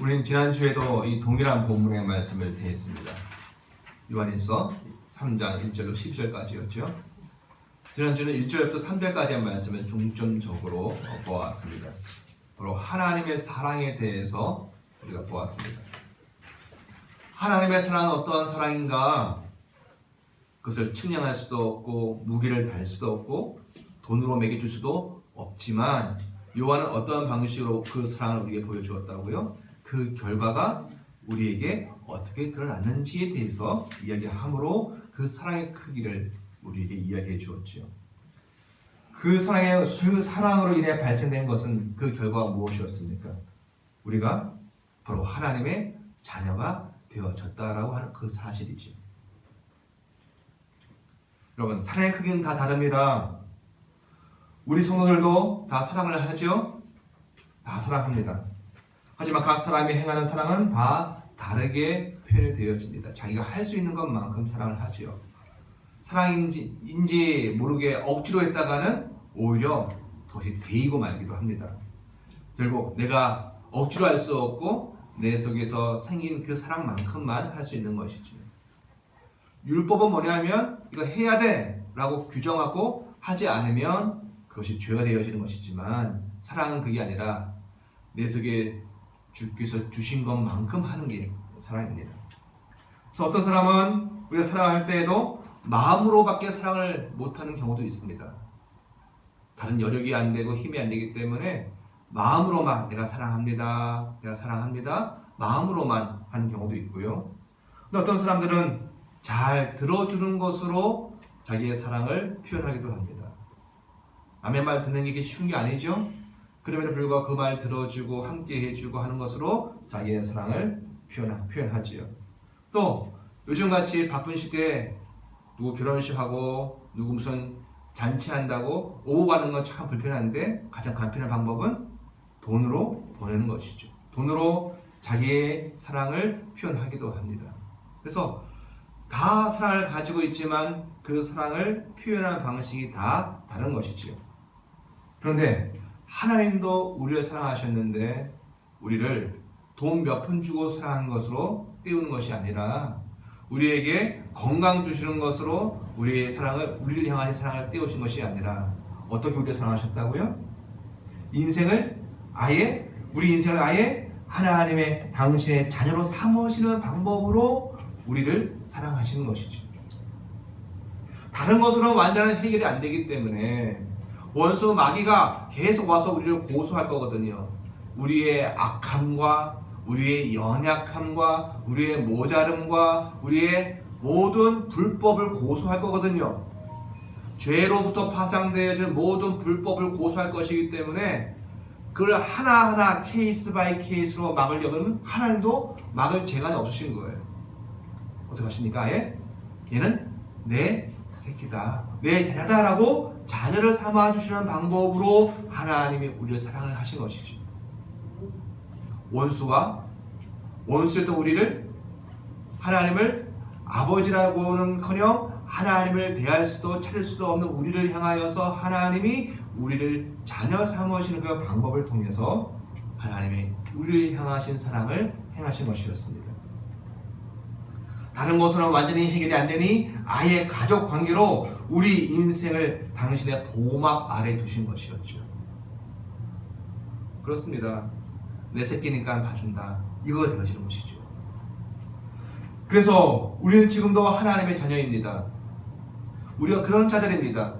우리는 지난주에도 이 동일한 본문의 말씀을 대했습니다. 요한일서 3장 1절로 10절까지였죠. 지난주는 1절부터 3절까지의 말씀을 중점적으로 보았습니다. 바로 하나님의 사랑에 대해서 우리가 보았습니다. 하나님의 사랑은 어떠한 사랑인가? 그것을 측량할 수도 없고 무게를 달 수도 없고 돈으로 매겨줄 수도 없지만 요한은 어떠한 방식으로 그 사랑을 우리에게 보여주었다고요? 그 결과가 우리에게 어떻게 드러났는지에 대해서 이야기함으로 그 사랑의 크기를 우리에게 이야기해 주었죠. 그 사랑으로 인해 발생된 것은 그 결과가 무엇이었습니까? 우리가 바로 하나님의 자녀가 되어졌다라고 하는 그 사실이지. 여러분, 사랑의 크기는 다 다릅니다. 우리 성도들도 다 사랑을 하죠? 다 사랑합니다. 하지만 각 사람이 행하는 사랑은 다 다르게 표현이 되어집니다. 자기가 할 수 있는 것만큼 사랑을 하죠. 사랑인지 모르게 억지로 했다가는 오히려 그것이 데이고 말기도 합니다. 결국 내가 억지로 할 수 없고 내 속에서 생긴 그 사랑만큼만 할 수 있는 것이지. 율법은 뭐냐면 이거 해야 돼 라고 규정하고 하지 않으면 그것이 죄가 되어지는 것이지만 사랑은 그게 아니라 내 속에 주께서 주신 것만큼 하는 게 사랑입니다. 그래서 어떤 사람은 우리가 사랑할 때에도 마음으로밖에 사랑을 못하는 경우도 있습니다. 다른 여력이 안 되고 힘이 안 되기 때문에 마음으로만 내가 사랑합니다, 내가 사랑합니다 마음으로만 하는 경우도 있고요. 근데 어떤 사람들은 잘 들어주는 것으로 자기의 사랑을 표현하기도 합니다. 남의 말 듣는 게 쉬운 게 아니죠. 그럼에도 불구하고 그 말 들어주고 함께 해주고 하는 것으로 자기의 사랑을 표현하지요. 또 요즘같이 바쁜 시대에 누구 결혼식하고 누구 무슨 잔치한다고 오고 가는 건 참 불편한데 가장 간편한 방법은 돈으로 보내는 것이죠. 돈으로 자기의 사랑을 표현하기도 합니다. 그래서 다 사랑을 가지고 있지만 그 사랑을 표현하는 방식이 다 다른 것이지요. 그런데 하나님도 우리를 사랑하셨는데 우리를 돈 몇 푼 주고 사랑하는 것으로 띄우는 것이 아니라 우리에게 건강 주시는 것으로 우리의 사랑을, 우리를 향한 사랑을 띄우신 것이 아니라 어떻게 우리를 사랑하셨다고요? 우리 인생을 아예 하나님의 당신의 자녀로 삼으시는 방법으로 우리를 사랑하시는 것이죠. 다른 것으로는 완전한 해결이 안 되기 때문에 원수 마귀가 계속 와서 우리를 고소할 거거든요. 우리의 악함과 우리의 연약함과 우리의 모자름과 우리의 모든 불법을 고소할 거거든요. 죄로부터 파생되어진 모든 불법을 고소할 것이기 때문에 그걸 하나하나 케이스 바이 케이스로 막으려면 하나님도 막을 재간이 없으신 거예요. 어떻게 하십니까? 얘는 내 새끼다, 내 자녀다 라고 자녀를 삼아주시는 방법으로 하나님이 우리를 사랑을 하신 것이죠. 원수였던 우리를 하나님을 아버지라고는커녕 하나님을 대할 수도 찾을 수도 없는 우리를 향하여서 하나님이 우리를 자녀 삼으시는 그 방법을 통해서 하나님이 우리를 향하신 사랑을 행하신 것이었습니다. 다른 것으로는 완전히 해결이 안 되니 아예 가족 관계로 우리 인생을 당신의 보호막 아래 두신 것이었죠. 그렇습니다. 내 새끼니까 봐준다, 이거 되어지는 것이죠. 그래서 우리는 지금도 하나님의 자녀입니다. 우리가 그런 자들입니다.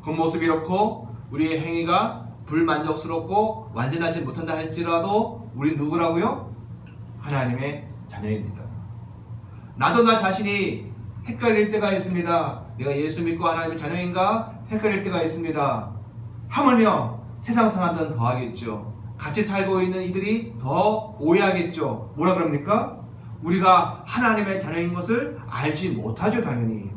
겉모습이 이렇고 우리의 행위가 불만족스럽고 완전하지 못한다 할지라도 우리 누구라고요? 하나님의 자녀입니다. 나도 나 자신이 헷갈릴 때가 있습니다. 내가 예수 믿고 하나님의 자녀인가? 헷갈릴 때가 있습니다. 하물며 세상 사람들은 더 하겠죠. 같이 살고 있는 이들이 더 오해하겠죠. 뭐라 그럽니까? 우리가 하나님의 자녀인 것을 알지 못하죠, 당연히.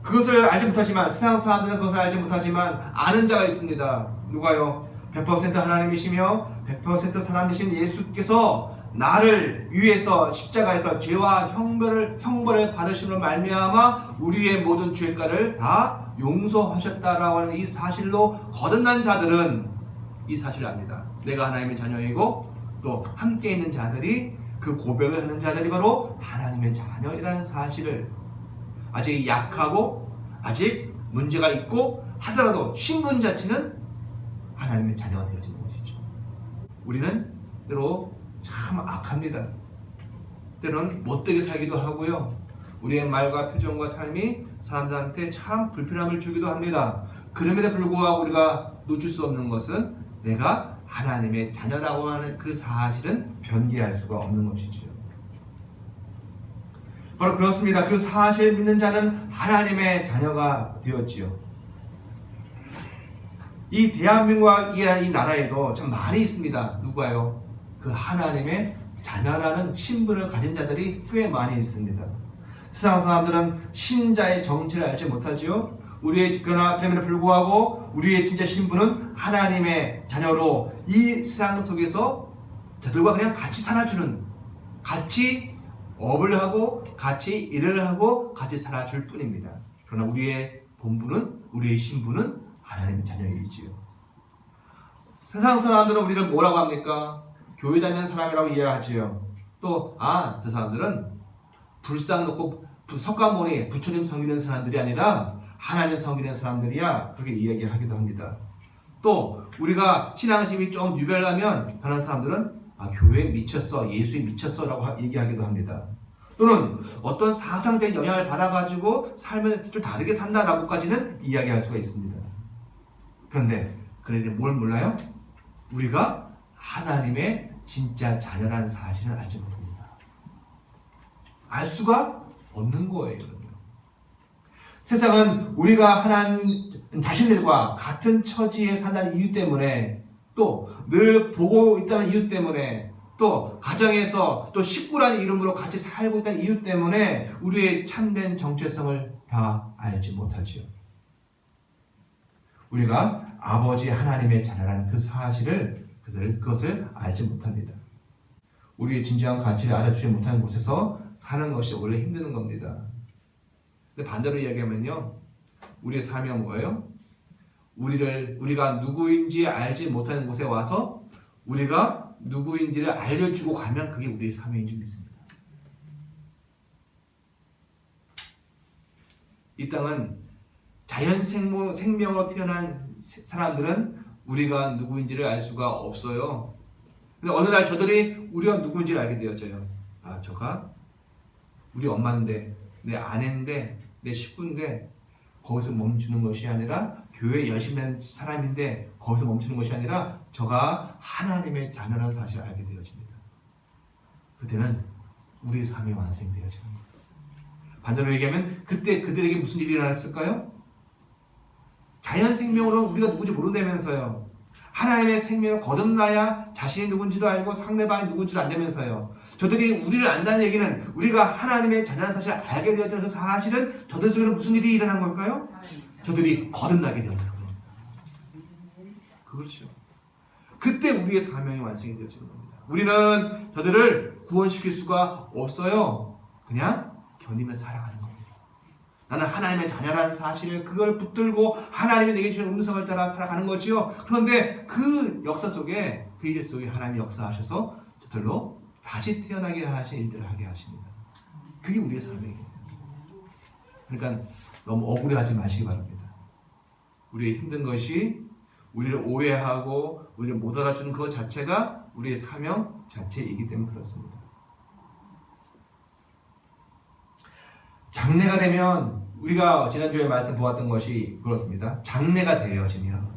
그것을 알지 못하지만, 세상 사람들은 그것을 알지 못하지만 아는 자가 있습니다. 누가요? 100% 하나님이시며 100% 사람 되신 예수께서 나를 위해서 십자가에서 죄와 형벌을 받으심으로 말미암아 우리의 모든 죄가를 다 용서하셨다라고 하는 이 사실로 거듭난 자들은 이 사실을 압니다. 내가 하나님의 자녀이고 또 함께 있는 자들이 그 고백을 하는 자들이 바로 하나님의 자녀이라는 사실을 아직 약하고 아직 문제가 있고 하더라도 신분 자체는 하나님의 자녀가 되어지는 것이죠. 우리는 때로 참 악합니다. 때로는 못되게 살기도 하고요. 우리의 말과 표정과 삶이 사람들한테 참 불편함을 주기도 합니다. 그럼에도 불구하고 우리가 놓칠 수 없는 것은 내가 하나님의 자녀라고 하는 그 사실은 변개할 수가 없는 것이지요. 바로 그렇습니다. 그 사실을 믿는 자는 하나님의 자녀가 되었지요. 이 대한민국이라는 이 나라에도 참 많이 있습니다. 누가요? 그 하나님의 자녀라는 신분을 가진 자들이 꽤 많이 있습니다. 세상 사람들은 신자의 정체를 알지 못하지요. 그러나 그럼에도 불구하고 우리의 진짜 신분은 하나님의 자녀로 이 세상 속에서 저들과 그냥 같이 살아주는, 같이 업을 하고 같이 일을 하고 같이 살아줄 뿐입니다. 그러나 우리의 본분은, 우리의 신분은 하나님의 자녀이지요. 세상 사람들은 우리를 뭐라고 합니까? 교회 다니는 사람이라고 이해하지요. 또 저 사람들은 불상 놓고 석가모니 부처님 섬기는 사람들이 아니라 하나님 섬기는 사람들이야, 그렇게 이야기하기도 합니다. 또 우리가 신앙심이 좀 유별나면 다른 사람들은 교회에 미쳤어, 예수에 미쳤어 라고 얘기하기도 합니다. 또는 어떤 사상적인 영향을 받아가지고 삶을 좀 다르게 산다라고까지는 이야기할 수가 있습니다. 그런데 뭘 몰라요? 우리가 하나님의 진짜 자녀라는 사실을 알지 못합니다. 알 수가 없는 거예요. 세상은 우리가 하나님 자신들과 같은 처지에 산다는 이유 때문에, 또 늘 보고 있다는 이유 때문에, 또 가정에서 또 식구라는 이름으로 같이 살고 있다는 이유 때문에 우리의 참된 정체성을 다 알지 못하지요. 우리가 아버지 하나님의 자녀라는 그 사실을 그것을 알지 못합니다. 우리의 진정한 가치를 알아주지 못하는 곳에서 사는 것이 원래 힘드는 겁니다. 근데 반대로 이야기하면요, 우리의 삶이 뭐예요? 우리가 누구인지 알지 못하는 곳에 와서 우리가 누구인지를 알려주고 가면 그게 우리의 삶인 줄 믿습니다. 이 땅은 자연 생명으로 태어난 사람들은 우리가 누구인지를 알 수가 없어요. 근데 어느 날 저들이 우리가 누구인지를 알게 되어져요. 저가 우리 엄마인데, 내 아내인데, 내 식구인데, 거기서 멈추는 것이 아니라, 교회에 열심히 하는 사람인데 거기서 멈추는 것이 아니라 저가 하나님의 자녀라는 사실을 알게 되어집니다. 그때는 우리의 삶이 완성이 되어집니다. 반대로 얘기하면 그때 그들에게 무슨 일이 일어났을까요? 자연 생명으로 우리가 누군지 모른다면서요. 하나님의 생명을 거듭나야 자신이 누군지도 알고 상대방이 누군지도 안다면서요. 저들이 우리를 안다는 얘기는 우리가 하나님의 자녀라는 사실을 알게 되었던 그 사실은 저들 속에는 무슨 일이 일어난 걸까요? 저들이 거듭나게 되었다는 겁니다. 그렇죠. 그때 우리의 사명이 완성이 되어지는 겁니다. 우리는 저들을 구원시킬 수가 없어요. 그냥 견디며 살아가는 겁니다. 나는 하나님의 자녀라는 사실을 그걸 붙들고 하나님이 내게 주신 음성을 따라 살아가는 거지요. 그런데 그 역사 속에, 그 일 속에 하나님이 역사하셔서 저들로 다시 태어나게 하신 일들을 하게 하십니다. 그게 우리의 삶이에요. 그러니까 너무 억울해하지 마시기 바랍니다. 우리의 힘든 것이 우리를 오해하고 우리를 못 알아주는 것 자체가 우리의 사명 자체이기 때문에 그렇습니다. 장래가 되면, 우리가 지난주에 말씀 보았던 것이 그렇습니다. 장래가 되어지면,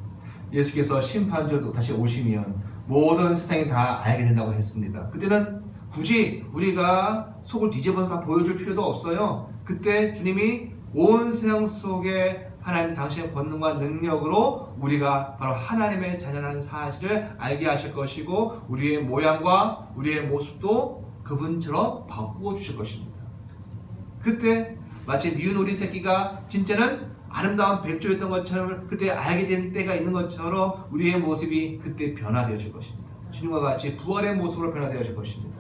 예수께서 심판주로 다시 오시면 모든 세상이 다 알게 된다고 했습니다. 그때는 굳이 우리가 속을 뒤집어서 다 보여줄 필요도 없어요. 그때 주님이 온 세상 속에 하나님 당신의 권능과 능력으로 우리가 바로 하나님의 자녀라는 사실을 알게 하실 것이고, 우리의 모양과 우리의 모습도 그분처럼 바꾸어 주실 것입니다. 그때 마치 미운 오리 새끼가 진짜는 아름다운 백조였던 것처럼 그때 알게 된 때가 있는 것처럼 우리의 모습이 그때 변화되어질 것입니다. 주님과 같이 부활의 모습으로 변화되어질 것입니다.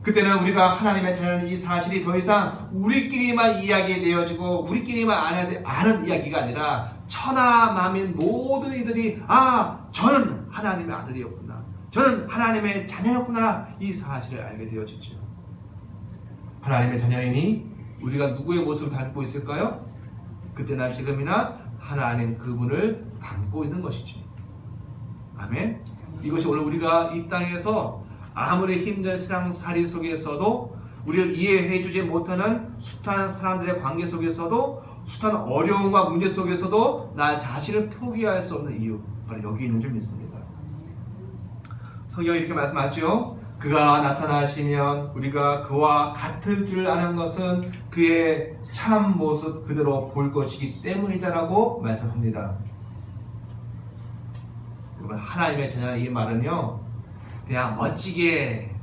그때는 우리가 하나님의 자녀는 이 사실이 더 이상 우리끼리만 이야기되어지고 우리끼리만 아는 이야기가 아니라 천하 만민 모든 이들이 저는 하나님의 아들이었구나. 저는 하나님의 자녀였구나. 이 사실을 알게 되어지죠. 하나님의 자녀이니 우리가 누구의 모습을 닮고 있을까요? 그때나 지금이나 하나님 그분을 닮고 있는 것이죠. 아멘. 이것이 오늘 우리가 이 땅에서 아무리 힘든 세상살이 속에서도 우리를 이해해 주지 못하는 숱한 사람들의 관계 속에서도 숱한 어려움과 문제 속에서도 나 자신을 포기할 수 없는 이유, 바로 여기 있는 줄 믿습니다. 성경이 이렇게 말씀하죠. 그가 나타나시면 우리가 그와 같을 줄 아는 것은 그의 참 모습 그대로 볼 것이기 때문이다라고 말씀합니다. 여러분, 하나님의 자녀의 이 말은요, 그냥 멋지게,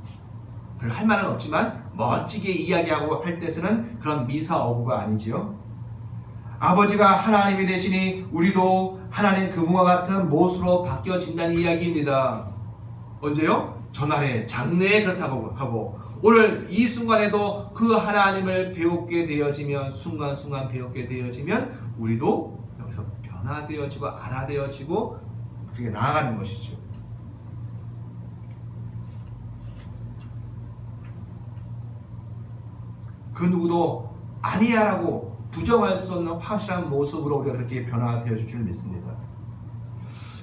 별 할 말은 없지만 멋지게 이야기하고 할 때 쓰는 그런 미사어구가 아니지요. 아버지가 하나님이 되시니 우리도 하나님 그분과 같은 모습으로 바뀌어진다는 이야기입니다. 언제요? 전날에 장래에 그렇다고 하고 오늘 이 순간에도 그 하나님을 배우게 되어지면, 순간순간 배우게 되어지면 우리도 여기서 변화되어지고 알아되어지고 그렇게 나아가는 것이죠. 그 누구도 아니야라고 부정할 수 없는 확실한 모습으로 우리가 그렇게 변화되어질 줄 믿습니다.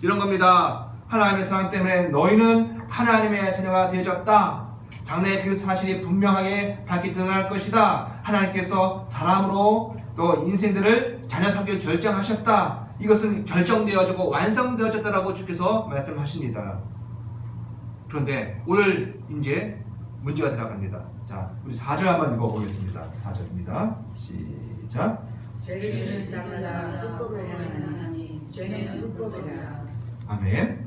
이런 겁니다. 하나님의 사랑 때문에 너희는 하나님의 자녀가 되어졌다. 장래에 그 사실이 분명하게 밝히 드러날 것이다. 하나님께서 사람으로 또 인생들을 자녀 삼기를 결정하셨다. 이것은 결정되어지고 완성되어졌다라고 주께서 말씀하십니다. 그런데 오늘 이제 문제가 들어갑니다. 자, 우리 4절 한번 읽어보겠습니다. 4절입니다. 시작. 죄를 사하다 율법을 행하나니 죄는 율법이라. 아멘.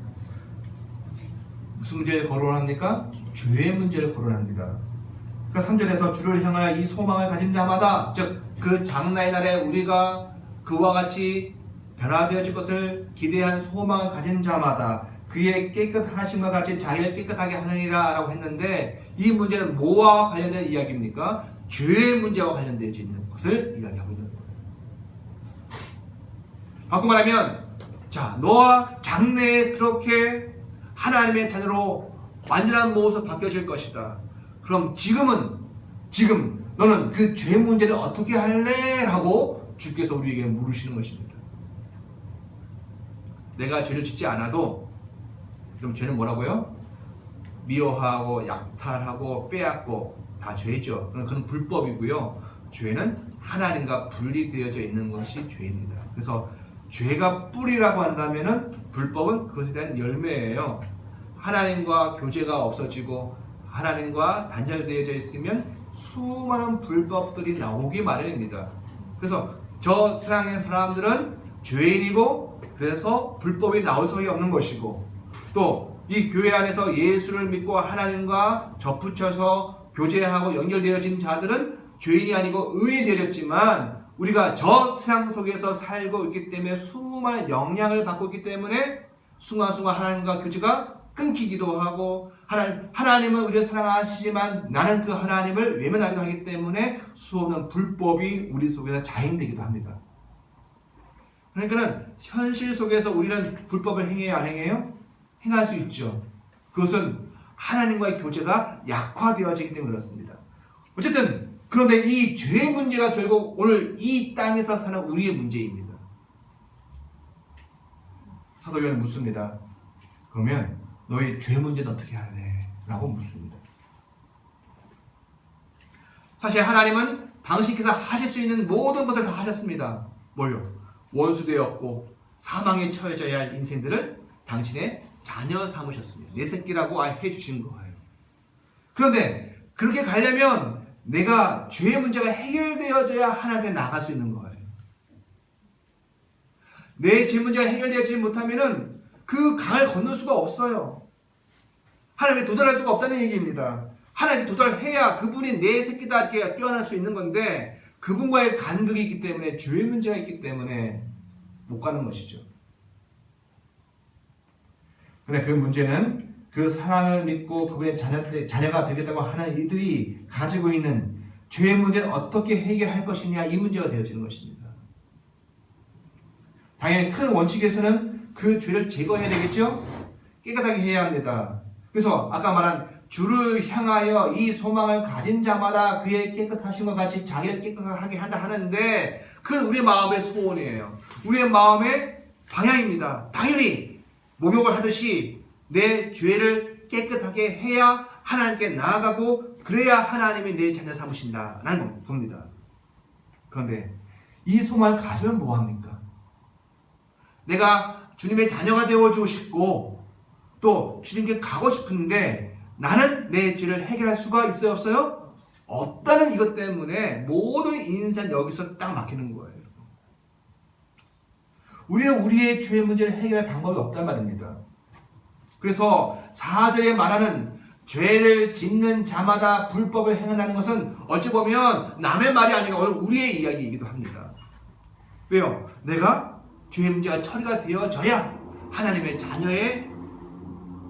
무슨 문제를 거론합니까? 죄의 문제를 거론합니다. 그러니까 3절에서 주를 향하여 이 소망을 가진 자마다, 즉 그 장나의 날에 우리가 그와 같이 변화되어질 것을 기대한 소망을 가진 자마다 그의 깨끗하심과 같이 자기를 깨끗하게 하느니라 라고 했는데, 이 문제는 뭐와 관련된 이야기입니까? 죄의 문제와 관련되어 있는 것을 이야기하고 있는 거예요. 바꿔 말하면, 자, 너와 장래에 그렇게 하나님의 자녀로 완전한 모습으로 바뀌어질 것이다. 그럼 지금 너는 그 죄 문제를 어떻게 할래? 라고 주께서 우리에게 물으시는 것입니다. 내가 죄를 짓지 않아도, 그럼 죄는 뭐라고요? 미워하고 약탈하고 빼앗고 다 죄죠. 그건 불법이고요. 죄는 하나님과 분리되어져 있는 것이 죄입니다. 그래서 죄가 뿌리라고 한다면은 불법은 그것에 대한 열매예요. 하나님과 교제가 없어지고 하나님과 단절되어져 있으면 수많은 불법들이 나오기 마련입니다. 그래서 저 세상의 사람들은 죄인이고 그래서 불법이 나올 수밖에 없는 것이고, 또 이 교회 안에서 예수를 믿고 하나님과 접붙여서 교제하고 연결되어진 자들은 죄인이 아니고 의인이 되어졌지만, 우리가 저 세상 속에서 살고 있기 때문에 수많은 영향을 받고 있기 때문에 순간순간 하나님과 교제가 끊기기도 하고, 하나님은 우리를 사랑하시지만 나는 그 하나님을 외면하기도 하기 때문에 수없는 불법이 우리 속에서 자행되기도 합니다. 그러니까는 현실 속에서 우리는 불법을 행해요, 안 행해요? 행할 수 있죠. 그것은 하나님과의 교제가 약화되어지기 때문에 그렇습니다. 어쨌든 그런데 이 죄의 문제가 결국 오늘 이 땅에서 사는 우리의 문제입니다. 사도 요한은 묻습니다. 그러면 너희 죄 문제는 어떻게 할래? 라고 묻습니다. 사실 하나님은 당신께서 하실 수 있는 모든 것을 다 하셨습니다. 뭘요? 원수되었고 사망에 처해져야 할 인생들을 당신의 자녀 삼으셨습니다. 내 새끼라고 해주신 거예요. 그런데 그렇게 가려면 내가 죄의 문제가 해결되어져야 하나님께 나갈 수 있는 거예요. 내 죄 문제가 해결되지 못하면은 그 강을 건널 수가 없어요. 하나님께 도달할 수가 없다는 얘기입니다. 하나님께 도달해야 그분이 내 새끼다 이렇게 뛰어날 수 있는 건데, 그분과의 간극이 있기 때문에, 죄의 문제가 있기 때문에 못 가는 것이죠. 그런데 그 문제는 그 사랑을 믿고 그분의 자녀가 되겠다고 하는 이들이 가지고 있는 죄의 문제는 어떻게 해결할 것이냐, 이 문제가 되어지는 것입니다. 당연히 큰 원칙에서는 그 죄를 제거해야 되겠죠. 깨끗하게 해야 합니다. 그래서 아까 말한 주를 향하여 이 소망을 가진 자마다 그의 깨끗하심과 같이 자기를 깨끗하게 한다 하는데 그건 우리의 마음의 소원이에요. 우리의 마음의 방향입니다. 당연히 목욕을 하듯이 내 죄를 깨끗하게 해야 하나님께 나아가고 그래야 하나님이 내 자녀 삼으신다라는 겁니다. 그런데 이 소망을 가지면 뭐합니까? 내가 주님의 자녀가 되어주고 싶고 또 주님께 가고 싶은데 나는 내 죄를 해결할 수가 있어요? 없어요? 없다는 이것 때문에 모든 인생 여기서 딱 막히는 거예요. 우리는 우리의 죄 문제를 해결할 방법이 없단 말입니다. 그래서 4절에 말하는 죄를 짓는 자마다 불법을 행한다는 것은 어찌 보면 남의 말이 아니라 오늘 우리의 이야기이기도 합니다. 왜요? 내가 죄 문제가 처리가 되어져야 하나님의 자녀의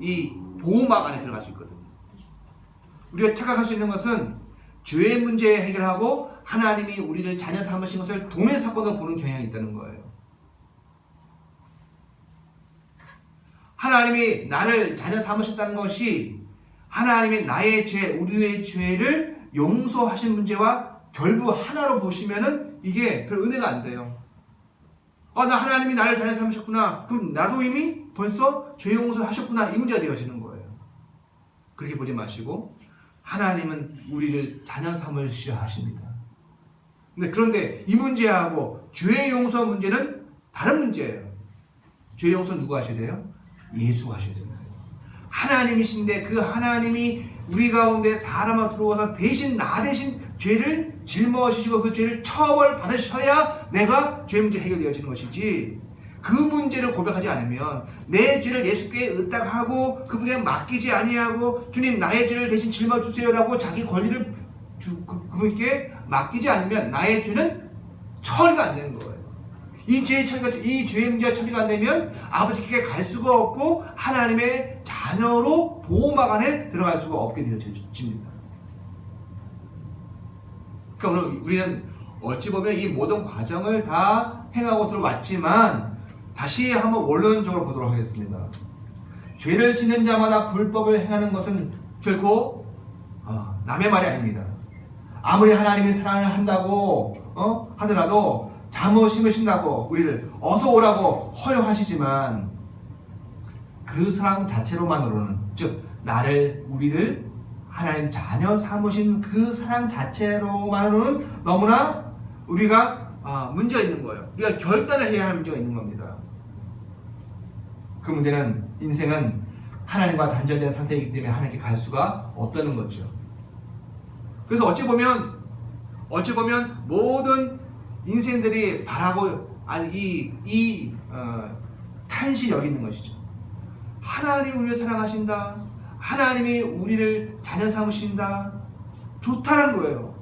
이 보호막 안에 들어갈 수 있거든요. 우리가 착각할 수 있는 것은 죄의 문제 해결하고 하나님이 우리를 자녀 삼으신 것을 동일 사건으로 보는 경향이 있다는 거예요. 하나님이 나를 자녀 삼으셨다는 것이 하나님이 나의 죄, 우리의 죄를 용서하신 문제와 결부 하나로 보시면은 이게 별 은혜가 안 돼요. 나 하나님이 나를 자녀 삼으셨구나. 그럼 나도 이미 벌써 죄 용서하셨구나. 이 문제가 되어지는 거예요. 그렇게 보지 마시고 하나님은 우리를 자녀 삼으셔야 하십니다. 그런데 이 문제하고 죄 용서 문제는 다른 문제예요. 죄 용서 누가 하셔야 돼요? 예수가 하셔야 됩니다. 하나님이신데 그 하나님이 우리 가운데 사람으로 들어와서 나 대신 죄를 짊어지시고 그 죄를 처벌받으셔야 내가 죄 문제 해결되어지는 것이지, 그 문제를 고백하지 않으면 내 죄를 예수께 의탁하고 그분에게 맡기지 아니하고 주님 나의 죄를 대신 짊어주세요라고 자기 권리를 그분께 맡기지 않으면 나의 죄는 처리가 안 되는 거예요. 이 죄의 문제가 처리가 안 되면 아버지께 갈 수가 없고 하나님의 자녀로 보호막 안에 들어갈 수가 없게 되어집니다. 그러니까 오늘 우리는 어찌 보면 이 모든 과정을 다 행하고 들어왔지만 다시 한번 원론적으로 보도록 하겠습니다. 죄를 짓는 자마다 불법을 행하는 것은 결코 남의 말이 아닙니다. 아무리 하나님이 사랑을 한다고 하더라도 잠을 심으신다고 우리를 어서 오라고 허용하시지만 그 사랑 자체로만으로는, 즉 우리를 하나님 자녀 삼으신 그 사랑 자체로만으로는 너무나 우리가 문제가 있는 거예요. 우리가 결단을 해야 할 문제가 있는 겁니다. 그 문제는 인생은 하나님과 단절된 상태이기 때문에 하나님께 갈 수가 없다는 거죠. 그래서 어찌 보면 모든 인생들이 바라고 탄시 여기 있는 것이죠. 하나님이 우리를 사랑하신다. 하나님이 우리를 자녀 삼으신다. 좋다는 거예요.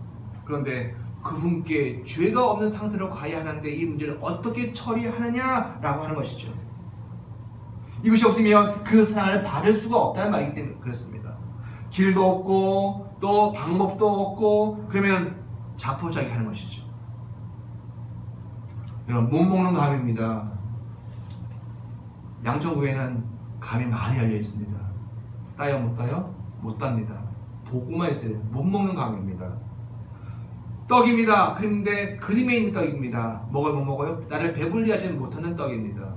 그런데 그분께 죄가 없는 상태로 가야 하는데 이 문제를 어떻게 처리하느냐라고 하는 것이죠. 이것이 없으면 그 사랑을 받을 수가 없다는 말이기 때문에 그렇습니다. 길도 없고 또 방법도 없고 그러면 자포자기 하는 것이죠. 여러분, 못 먹는 감입니다. 양천구에는 감이 많이 열려 있습니다. 따요 못 따요? 못 땁니다. 보고만 있어요. 못 먹는 감입니다. 떡입니다. 그런데 그림에 있는 떡입니다. 먹어요 못 먹어요? 나를 배불리 하지 못하는 떡입니다.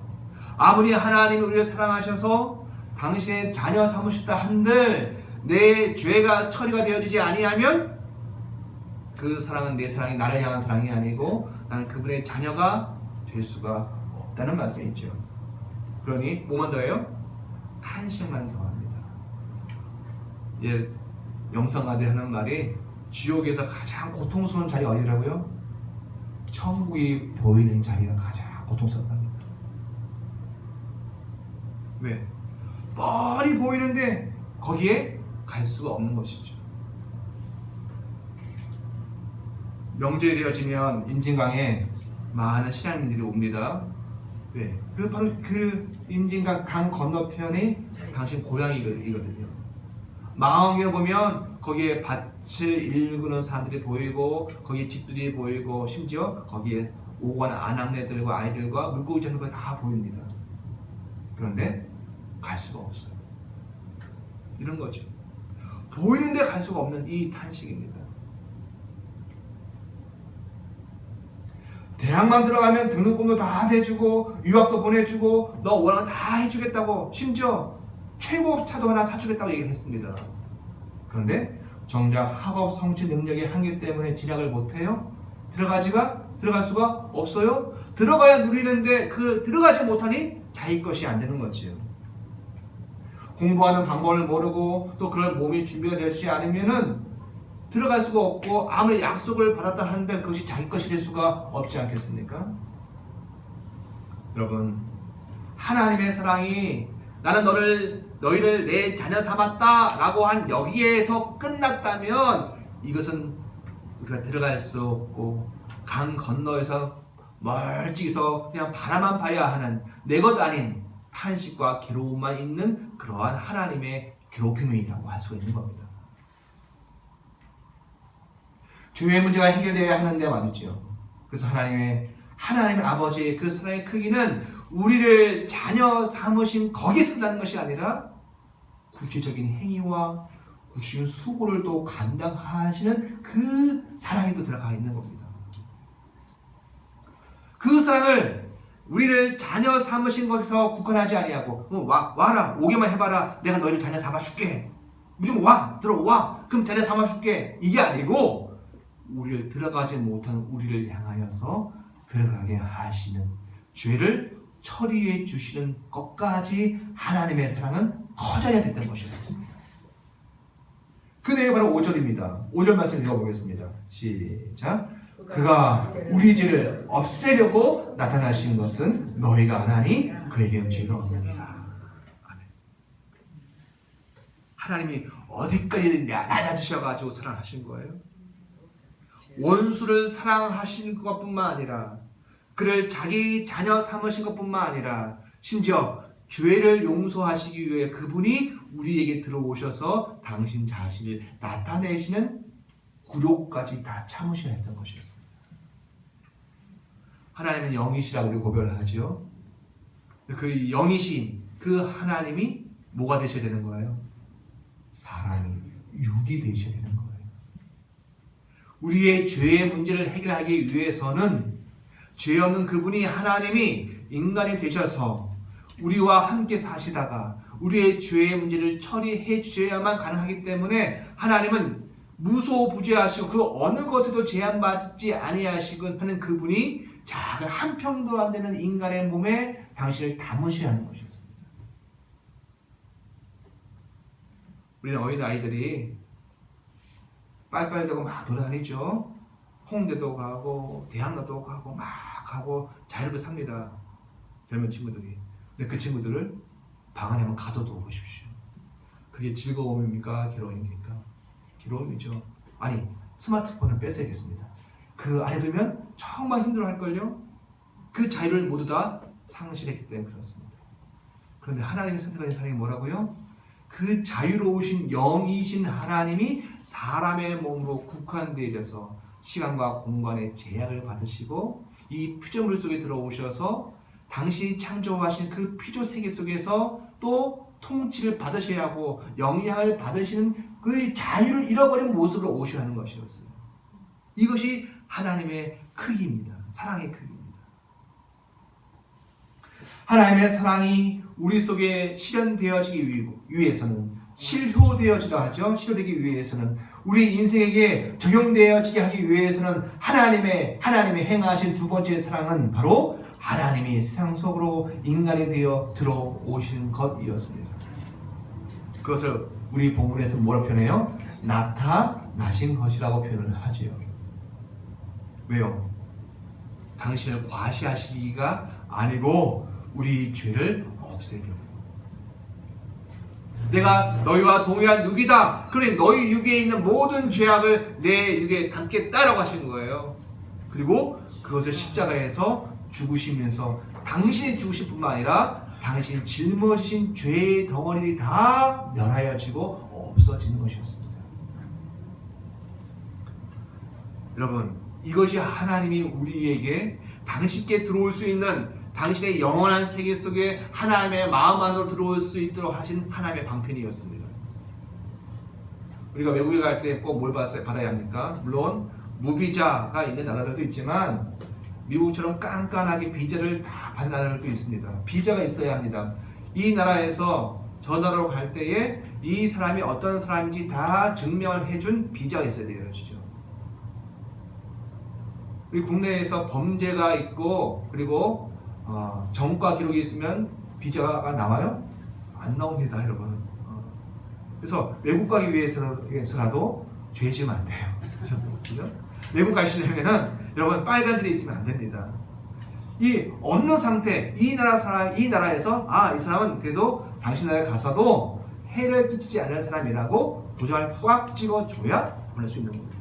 아무리 하나님이 우리를 사랑하셔서 당신의 자녀 삼으셨다 한들 내 죄가 처리가 되어지지 아니하면 그 사랑은 내 사랑이 나를 향한 사랑이 아니고 나는 그분의 자녀가 될 수가 없다는 말씀이죠. 그러니 뭐만 더해요? 탄식만 성합니다. 영성가대 하는 말이 지옥에서 가장 고통스러운 자리 어디라고요? 천국이 보이는 자리가 가장 고통스럽답니다. 왜? 멀리 보이는데 거기에 갈 수가 없는 것이죠. 명절이 되어지면 임진강에 많은 신앙인들이 옵니다. 왜? 바로 그 임진강 강 건너편이 당신 고향이거든요. 마음에 보면 거기에 밭을 일구는 사람들이 보이고 거기에 집들이 보이고 심지어 거기에 오고 가는 아낙네들과 아이들과 물고기 잡는 거 다 보입니다. 그런데 갈 수가 없어요. 이런 거죠. 보이는데 갈 수가 없는 이 탄식입니다. 대학만 들어가면 등록금도 다 대주고 유학도 보내주고 너 원하는 거 다 해주겠다고 심지어 최고차도 하나 사주겠다고 얘기를 했습니다. 그런데 정작 학업 성취 능력의 한계 때문에 진학을 못해요? 들어갈 수가 없어요? 들어가야 누리는데 그 들어가지 못하니 자기 것이 안 되는 거지요. 공부하는 방법을 모르고 또 그럴 몸이 준비가 되지 않으면은 들어갈 수가 없고 아무리 약속을 받았다 하는데 그것이 자기 것이 될 수가 없지 않겠습니까? 여러분, 하나님의 사랑이 나는 너희를 내 자녀 삼았다 라고 한 여기에서 끝났다면 이것은 우리가 들어갈 수 없고 강 건너에서 멀찍이서 그냥 바라만 봐야 하는 내 것 아닌 탄식과 괴로움만 있는 그러한 하나님의 괴롭힘이라고 할 수 있는 겁니다. 죄의 문제가 해결되어야 하는데 말이죠. 그래서 하나님의 아버지의 그 사랑의 크기는 우리를 자녀 삼으신 거기서 끝나는 것이 아니라 구체적인 행위와 구체적인 수고를 또 감당하시는 그 사랑이 또 들어가 있는 겁니다. 그 사랑을 우리를 자녀 삼으신 것에서 국한하지 아니하고 와라 오게만 해봐라 내가 너희를 자녀 삼아줄게 무조건 들어와 그럼 자녀 삼아줄게 이게 아니고 우리를 들어가지 못한 우리를 향하여서 들어가게 하시는 죄를 처리해 주시는 것까지 하나님의 사랑은 커져야 됐던 것이었습니다. 그 내용이 바로 5절입니다. 5절 말씀 읽어보겠습니다. 시작. 그가 우리 죄를 없애려고 나타나신 것은 너희가 안 하니 그에게 죄가 없느니라. 아멘. 하나님이 어디까지 낮아지셔가지고 사랑하신 거예요? 원수를 사랑하신 것뿐만 아니라 그를 자기 자녀 삼으신 것뿐만 아니라 심지어 죄를 용서하시기 위해 그분이 우리에게 들어오셔서 당신 자신을 나타내시는 굴욕까지 다 참으셔야 했던 것이었습니다. 하나님은 영이시라고 우리 고백을 하죠. 그 영이신 그 하나님이 뭐가 되셔야 되는 거예요? 사람이 육이 되셔야 되는 거예요. 우리의 죄의 문제를 해결하기 위해서는 죄 없는 그분이 하나님이 인간이 되셔서 우리와 함께 사시다가 우리의 죄의 문제를 처리해 주셔야만 가능하기 때문에 하나님은 무소부재하시고 그 어느 것에도 제한받지 아니하시고 하는 그분이 작은 한 평도 안 되는 인간의 몸에 당신을 담으셔야 하는 것이었습니다. 우리는 어린아이들이 빨빨대고 막 돌아다니죠. 홍대도 가고 대학로도 가고 막 가고 자유롭게 삽니다. 젊은 친구들이. 근데 그 친구들을 방 안에 한번 가둬두고 보십시오. 그게 즐거움입니까? 괴로움입니까? 괴로움이죠. 아니 스마트폰을 뺏어야겠습니다. 그 안에 두면 정말 힘들어할걸요? 그 자유를 모두 다 상실했기 때문에 그렇습니다. 그런데 하나님이 선택하신 사람이 뭐라고요? 그 자유로우신 영이신 하나님이 사람의 몸으로 국한되어져서 시간과 공간의 제약을 받으시고 이 피조물 속에 들어오셔서 당신이 창조하신 그 피조 세계 속에서 또 통치를 받으셔야 하고 영향을 받으시는 그 자유를 잃어버린 모습으로 오셔야 하는 것이었어요. 이것이 하나님의 크기입니다. 사랑의 크기입니다. 하나님의 사랑이 우리 속에 실현되어지기 위해서는 실효되어지려 하죠. 실효되기 위해서는 우리 인생에게 적용되어지게 하기 위해서는 하나님의 행하신 두 번째 사랑은 바로 하나님이 세상 속으로 인간이 되어 들어오시는 것이었습니다. 그것을 우리 본문에서 뭐라고 표현해요? 나타나신 것이라고 표현을 하지요. 왜요? 당신을 과시하시기가 아니고 우리 죄를 없애려고. 내가 너희와 동일한 육이다. 그러니 너희 육에 있는 모든 죄악을 내 육에 담겠다라고 하신 거예요. 그리고 그것을 십자가에서 죽으시면서 당신이 죽으실 뿐만 아니라 당신이 짊어지신 죄의 덩어리들이 다 멸하여지고 없어지는 것이었습니다. 여러분, 이것이 하나님이 우리에게 당신께 들어올 수 있는 당신의 영원한 세계 속에 하나님의 마음 안으로 들어올 수 있도록 하신 하나님의 방편이었습니다. 우리가 외국에 갈 때 꼭 뭘 받아야 합니까? 물론 무비자가 있는 나라들도 있지만 미국처럼 깐깐하게 비자를 다 받는 나라들도 있습니다. 비자가 있어야 합니다. 이 나라에서 저 나라로 갈 때에 이 사람이 어떤 사람인지 다 증명을 해준 비자가 있어야 돼요. 진짜. 우리 국내에서 범죄가 있고 그리고 정과 기록이 있으면 비자가 나와요? 안 나옵니다, 여러분. 그래서 외국 가기 위해서라도 죄 지으면 안 돼요. 그죠? 외국 가시려면은 여러분 빨간 줄이 있으면 안 됩니다. 이 없는 상태, 이 나라에서 이 사람은 그래도 당신 나라에 가서도 해를 끼치지 않을 사람이라고 도장을 꽉 찍어줘야 보낼 수 있는 겁니다.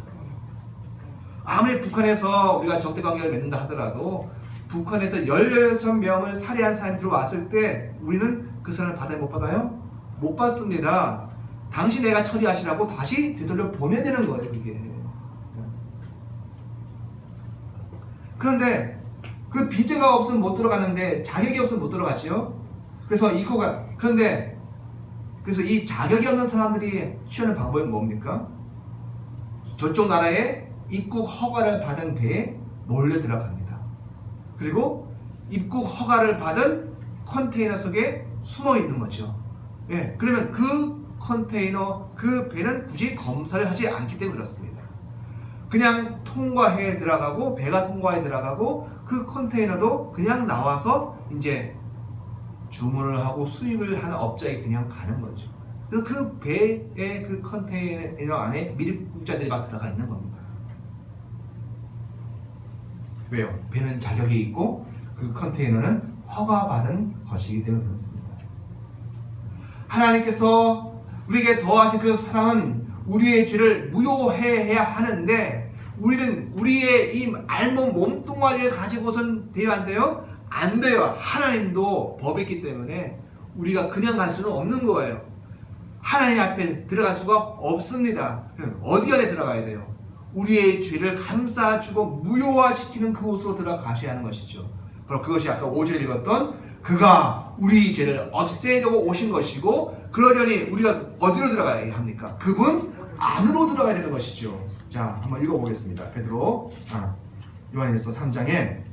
아무리 북한에서 우리가 적대 관계를 맺는다 하더라도 북한에서 16명을 살해한 사람이 들어왔을 때 우리는 그 사람을 받아요? 못 받아요? 못 받습니다. 당신 애가 처리하시라고 다시 되돌려 보내야 되는 거예요, 그게. 그런데 그 비자가 없으면 못 들어가는데 자격이 없으면 못 들어가죠. 그래서 그래서 이 자격이 없는 사람들이 취하는 방법이 뭡니까? 저쪽 나라에 입국 허가를 받은 배에 몰래 들어갑니다. 그리고 입국 허가를 받은 컨테이너 속에 숨어 있는 거죠. 예, 그러면 그 컨테이너, 그 배는 굳이 검사를 하지 않기 때문에 그렇습니다. 그냥 통과해 들어가고 배가 통과해 들어가고 그 컨테이너도 그냥 나와서 이제 주문을 하고 수입을 하는 업자에 그냥 가는 거죠. 그래서 그 배의 그 컨테이너 안에 미입국자들이 막 들어가 있는 겁니다. 왜요? 배는 자격이 있고 그 컨테이너는 허가받은 것이기 때문에 그렇습니다. 하나님께서 우리에게 더하신 그 사랑은 우리의 죄를 무효해야 하는데 우리는 우리의 이 알몸 몸뚱아리를 가지고선 돼야 안 돼요? 안 돼요. 하나님도 법이 있기 때문에 우리가 그냥 갈 수는 없는 거예요. 하나님 앞에 들어갈 수가 없습니다. 어디 안에 들어가야 돼요? 우리의 죄를 감싸주고 무효화시키는 그곳으로 들어가셔야 하는 것이죠. 바로 그것이 아까 5절에 읽었던 그가 우리 죄를 없애려고 오신 것이고 그러려니 우리가 어디로 들어가야 합니까? 그분 안으로 들어가야 되는 것이죠. 자, 한번 읽어보겠습니다. 요한일서 3장에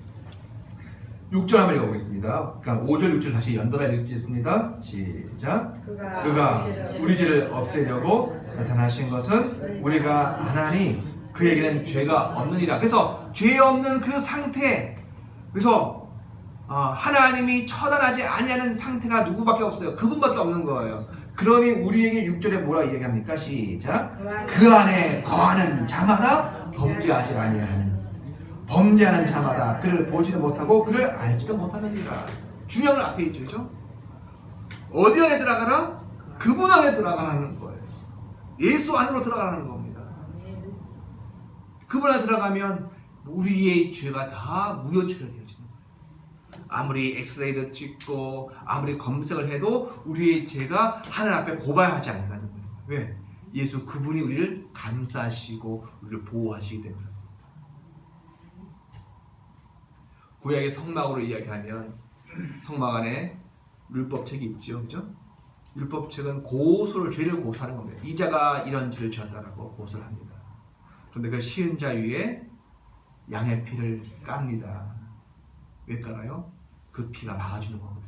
6절 한번 읽어보겠습니다. 그러니까 5절, 6절 다시 연달아 읽겠습니다. 시작. 그가 우리 죄를 없애려고 나타나신 것은 우리가 아나니 그에게는 죄가 없느니라. 그래서 죄 없는 그 상태, 그래서 하나님이 처단하지 아니하는 상태가 누구밖에 없어요. 그분밖에 없는 거예요. 그러니 우리에게 6절에 뭐라 이야기합니까? 시작. 그 안에 거하는 자마다 범죄하지 아니하는, 범죄하는 자마다 그를 보지도 못하고 그를 알지도 못하느니라. 중요한 건 앞에 있죠, 그죠? 어디 안에 들어가라? 그분 안에 들어가라는 거예요. 예수 안으로 들어가라는 겁니다. 그분 안에 들어가면 우리의 죄가 다 무효 처리되어집니다. 아무리 엑스레이를 찍고 아무리 검색을 해도 우리의 죄가 하나님 앞에 고발하지 않는다는 거예요. 왜? 예수 그분이 우리를 감싸시고 우리를 보호하시기 때문에 그렇습니다. 구약의 성막으로 이야기하면 성막 안에 율법책이 있죠, 그죠? 율법책은 고소를, 죄를 고소하는 겁니다. 이 자가 이런 죄를 지었다라고 고소를 합니다. 그런데 그 시은 자 위에 양의 피를 깝니다. 왜 깔아요? 그 피가 막아주는 거거든요.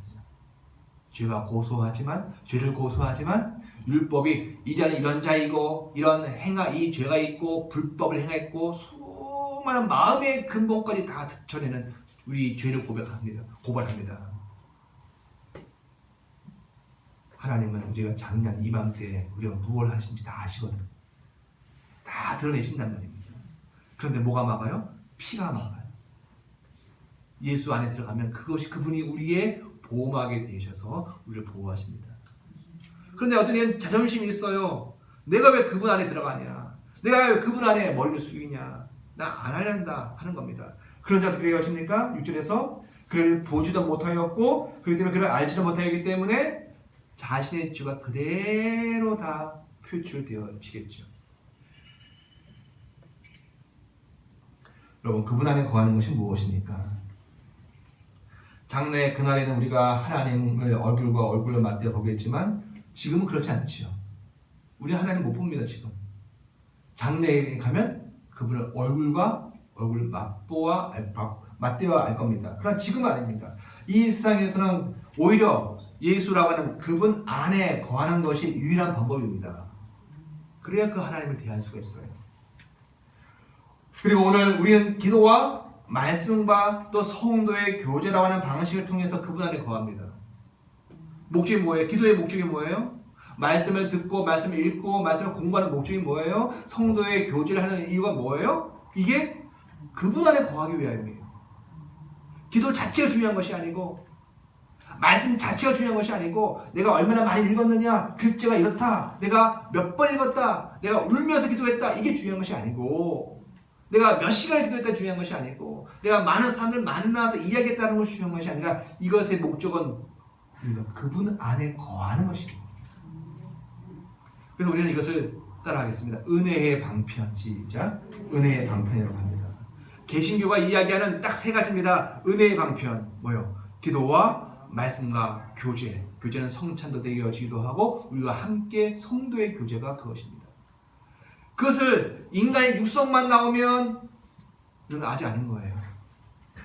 죄를 고소하지만 율법이 이 자는 이런 자이고 이 죄가 있고 불법을 행했고 수많은 마음의 근본까지 다 드러내는 우리 죄를 고발합니다. 하나님은 우리가 작년 이맘때 우리가 무엇을 하신지 다 아시거든. 다 드러내신단 말입니다. 그런데 뭐가 막아요? 피가 막아요. 예수 안에 들어가면 그분이 우리의 보호막이 되셔서 우리를 보호하십니다. 그런데 어떤 이는 자존심이 있어요. 내가 왜 그분 안에 들어가냐? 내가 왜 그분 안에 머리를 숙이냐? 나 안 하려한다 하는 겁니다. 그런 자도 어떻게 하십니까? 6절에서 그를 보지도 못하였고 그렇기 때문에 그를 알지도 못하였기 때문에 자신의 죄가 그대로 다 표출되어지겠죠. 여러분, 그분 안에 거하는 것이 무엇입니까? 장래 그날에는 우리가 하나님을 얼굴과 얼굴로 맞대어 보겠지만 지금은 그렇지 않지요. 우리는 하나님 못 봅니다. 지금 장래에 가면 그분을 얼굴과 얼굴 맞대어 알 겁니다. 그러나 지금은 아닙니다. 이 세상에서는 오히려 예수라고 하는 그분 안에 거하는 것이 유일한 방법입니다. 그래야 그 하나님을 대할 수가 있어요. 그리고 오늘 우리는 기도와 말씀과 또 성도의 교제라고 하는 방식을 통해서 그분 안에 거합니다. 목적이 뭐예요? 기도의 목적이 뭐예요? 말씀을 듣고 말씀을 읽고 말씀을 공부하는 목적이 뭐예요? 성도의 교제를 하는 이유가 뭐예요? 이게 그분 안에 거하기 위함이에요. 기도 자체가 중요한 것이 아니고 말씀 자체가 중요한 것이 아니고 내가 얼마나 많이 읽었느냐, 글자가 이렇다, 내가 몇 번 읽었다, 내가 울면서 기도했다, 이게 중요한 것이 아니고 내가 몇 시간을 기도했다 중요한 것이 아니고 내가 많은 사람들 만나서 이야기했다는 것이 중요한 것이 아니라 이것의 목적은 우리가 그분 안에 거하는 것입니다. 그래서 우리는 이것을 따라하겠습니다. 은혜의 방편, 시작. 은혜의 방편이라고 합니다. 개신교가 이야기하는 딱 세 가지입니다. 은혜의 방편, 뭐요? 기도와 말씀과 교제. 교제는 성찬도 되어지기도 하고 우리가 함께 성도의 교제가 그것입니다. 그것을 인간의 육성만 나오면 이건 아직 아닌 거예요.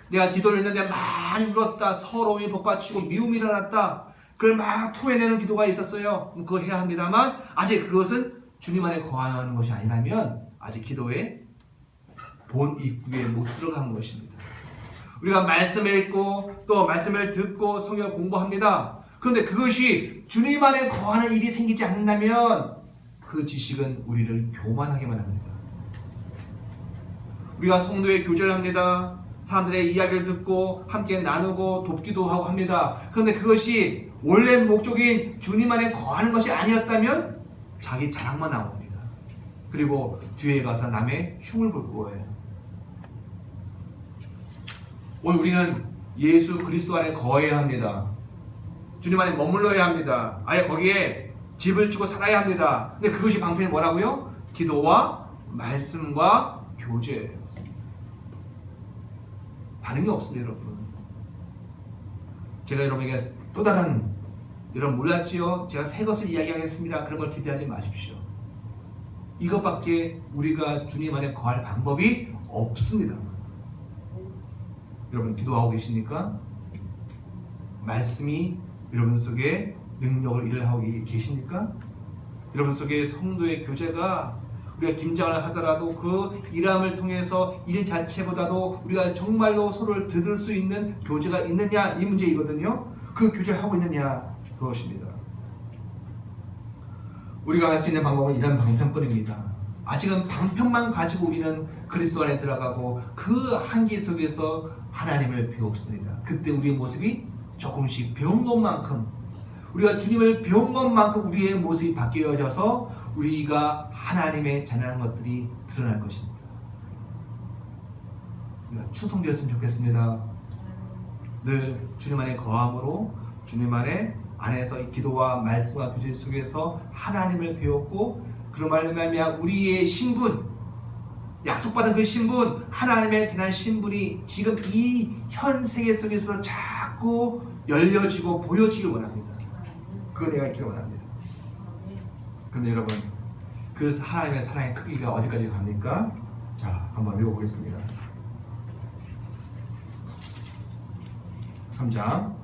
내가 기도를 했는데 많이 울었다, 서러움이 복받치고 미움이 일어났다, 그걸 막 토해내는 기도가 있었어요. 그거 해야 합니다만 아직 그것은 주님 안에 거하는 것이 아니라면 아직 기도의 본 입구에 못 들어간 것입니다. 우리가 말씀을 읽고 또 말씀을 듣고 성경을 공부합니다. 그런데 그것이 주님 안에 거하는 일이 생기지 않는다면 그 지식은 우리를 교만하게만 합니다. 우리가 성도의 교제를 합니다. 사람들의 이야기를 듣고 함께 나누고 돕기도 하고 합니다. 그런데 그것이 원래 목적인 주님 안에 거하는 것이 아니었다면 자기 자랑만 나옵니다. 그리고 뒤에 가서 남의 흉을 볼 거예요. 오늘 우리는 예수 그리스도 안에 거해야 합니다. 주님 안에 머물러야 합니다. 아예 거기에 집을 짓고 살아야 합니다. 근데 그것이 방편이 뭐라고요? 기도와 말씀과 교제예요. 반응이 없습니다, 여러분. 제가 여러분에게 또 다른, 여러분 몰랐지요? 제가 새 것을 이야기하겠습니다. 그런 걸 기대하지 마십시오. 이것밖에 우리가 주님 안에 거할 방법이 없습니다. 여러분 기도하고 계십니까? 말씀이 여러분 속에 능력을 일을 하고 계십니까? 여러분 속에 성도의 교제가 우리가 김장을 하더라도 그 일함을 통해서 일 자체보다도 우리가 정말로 서로를 들을 수 있는 교제가 있느냐, 이 문제이거든요. 그 교제를 하고 있느냐, 그것입니다. 우리가 할 수 있는 방법은 이런 방편뿐입니다. 아직은 방편만 가지고 우리는 그리스도 안에 들어가고 그 한계 속에서 하나님을 배웠습니다. 그때 우리의 모습이 조금씩 배운 것만큼, 우리가 주님을 배운 것만큼 우리의 모습이 바뀌어져서 우리가 하나님의 자녀라는 것들이 드러날 것입니다. 우리가 충성되었으면 좋겠습니다. 늘 주님 안에 거함으로 주님 안에서 이 기도와 말씀과 교제 속에서 하나님을 배웠고, 그런 말로 말미암아 우리의 신분, 약속받은 그 신분, 하나님의 대한 신분이 지금 이 현 세계 속에서 자꾸 열려지고 보여지길 원합니다. 그거 내가 있기를 원합니다. 그런데 여러분, 그 하나님의 사랑의 크기가 어디까지 갑니까? 자, 한번 읽어보겠습니다. 3장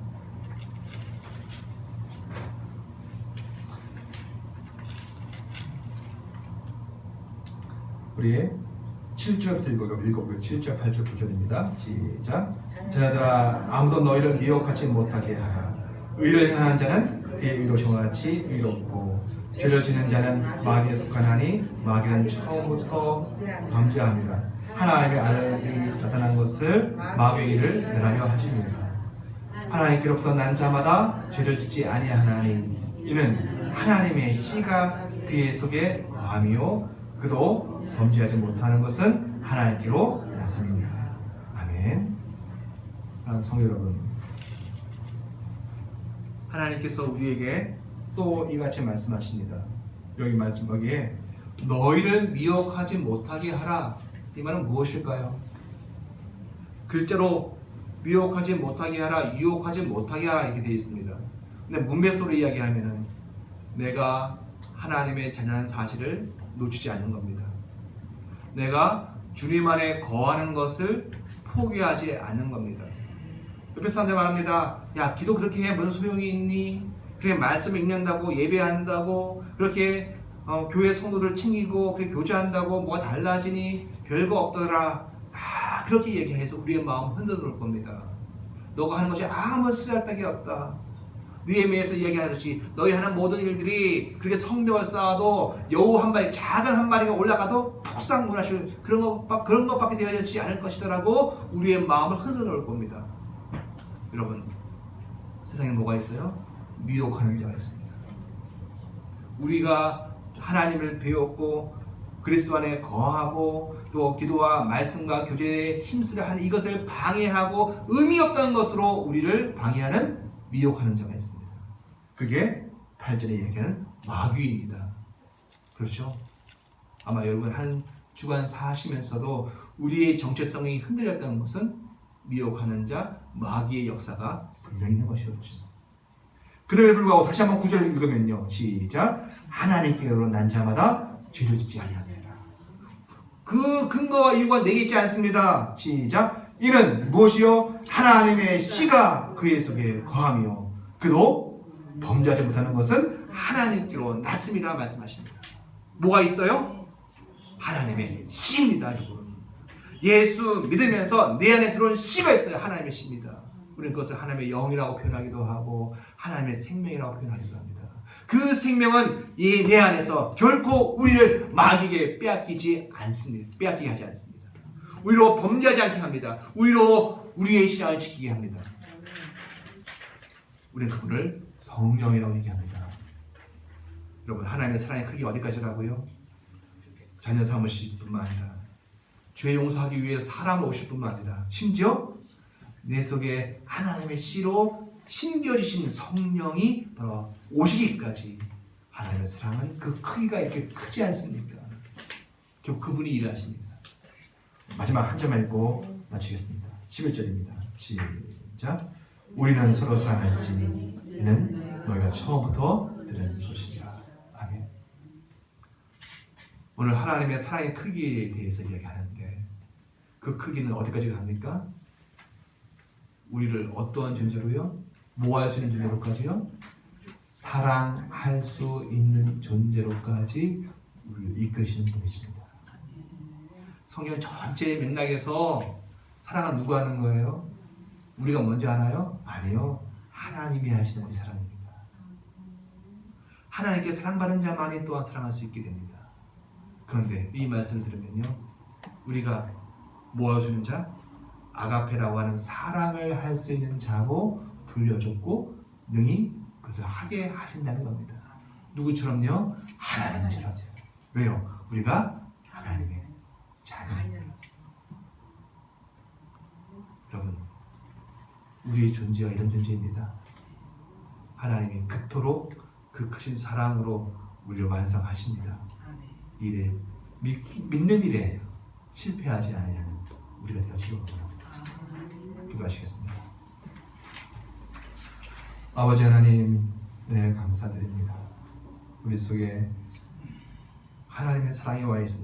우리 7절부터 읽어보고요. 7절, 8절, 9절입니다. 시작. 자녀들아, 아무도 너희를 미혹하지 못하게 하라. 의를 행하는 자는 그의 의로심과 같이 의롭고 죄를 지는 자는 마귀에 속하나니 마귀는 처음부터 범죄합니다. 하나님의 아들이 나타난 것을 마귀의 일을 멸하려 하십니다. 하나님께로부터 난 자마다 죄를 짓지 아니하나니 이는 하나님의 씨가 그의 속에 거함이요 그도 범죄하지 못하는 것은 하나님께로 났습니다. 아멘. 성도 여러분, 하나님께서 우리에게 또 이같이 말씀하십니다. 여기 마지막에 너희를 미혹하지 못하게 하라. 이 말은 무엇일까요? 글자로 미혹하지 못하게 하라, 유혹하지 못하게 하라 이렇게 되어 있습니다. 근데 문맥으로 이야기하면은 내가 하나님의 자녀라는 사실을 놓치지 않는 겁니다. 내가 주님 안에 거하는 것을 포기하지 않는 겁니다. 옆에 사람들 말합니다. 야, 기도 그렇게 해 무슨 소용이 있니? 그렇게 말씀 읽는다고 예배한다고 그렇게 교회 성도들 챙기고 그렇게 교제한다고 뭐가 달라지니? 별거 없더라. 다 그렇게 얘기해서 우리의 마음 흔들어 겁니다. 너가 하는 것이 아무 쓰잘데기 없다. 느헤미야에서 이야기하듯이 너희 하는 모든 일들이 그렇게 성벽을 쌓아도 여우 한 마리, 작은 한 마리가 올라가도 폭삭 무너질 그런 것밖에 되어지지 않을 것이다라고 우리의 마음을 흔들어 놓을 겁니다. 여러분, 세상에 뭐가 있어요? 미혹하는 자가 있습니다. 우리가 하나님을 배웠고 그리스도 안에 거하고 또 기도와 말씀과 교제에 힘쓰려 하는 이것을 방해하고 의미 없다는 것으로 우리를 방해하는 미혹하는 자가 있습니다. 그게 8절에 얘기하는 마귀입니다. 그렇죠? 아마 여러분 한 주간 사시면서도 우리의 정체성이 흔들렸다는 것은 미혹하는 자, 마귀의 역사가 분명히 있는 것이었죠. 그럼에도 불구하고 다시 한번 9절을 읽으면요. 시작. 하나님께로 난 자마다 죄를 짓지 아니하느니라. 그 근거와 이유가 내게 있지 않습니다. 시작. 이는 무엇이요? 하나님의 씨가 그의 속에 거하며 그도 범죄하지 못하는 것은 하나님께로 났습니다. 말씀하십니다. 뭐가 있어요? 하나님의 씨입니다. 여러분. 예수 믿으면서 내 안에 들어온 씨가 있어요. 하나님의 씨입니다. 우리는 그것을 하나님의 영이라고 표현하기도 하고 하나님의 생명이라고 표현하기도 합니다. 그 생명은 이 내 안에서 결코 우리를 마귀에게 빼앗기게 하지 않습니다. 우리로 범죄하지 않게 합니다. 우리로 우리의 신앙을 지키게 합니다. 우리는 그분을 성령이라고 얘기합니다. 여러분, 하나님의 사랑의 크기가 어디까지라고요? 자녀 삼으실 뿐만 아니라 죄 용서하기 위해 사람 오실 뿐만 아니라 심지어 내 속에 하나님의 씨로 심겨지신 성령이 바로 오시기까지 하나님의 사랑은 그 크기가 이렇게 크지 않습니까? 결국 그분이 일하십니다. 마지막 한 점 읽고 마치겠습니다. 11절입니다. 시작. 우리는 서로 사랑할지 이는 너희가 처음부터 들은 소식이라. 아멘. 오늘 하나님의 사랑의 크기에 대해서 이야기하는데 그 크기는 어디까지 갑니까? 우리를 어떠한 존재로요? 뭐 할 수 있는 존재로까지요? 사랑할 수 있는 존재로까지 우리를 이끄시는 분이십니다. 성경 전체 맥락에서 사랑은 누가 하는 거예요? 우리가 먼저 하나요? 아니요. 하나님이 하시는 우리 사랑입니다. 하나님께 사랑받은 자만이 또한 사랑할 수 있게 됩니다. 그런데 이 말씀을 들으면요, 우리가 모아주는 자, 아가페라고 하는 사랑을 할 수 있는 자로 불려줬고 능히 그것을 하게 하신다는 겁니다. 누구처럼요? 하나님처럼. 왜요? 우리가 하나님의 자녀입니다. 여러분, 우리의 존재가 이런 존재입니다. 하나님이 그토록 그 크신 사랑으로 우리를 완성하십니다. 일에 믿는 일에 실패하지 않으려는 우리가 되어지기 원합니다. 기도하시겠습니다. 아버지 하나님, 네, 감사드립니다. 우리 속에 하나님의 사랑이 와 있습니다.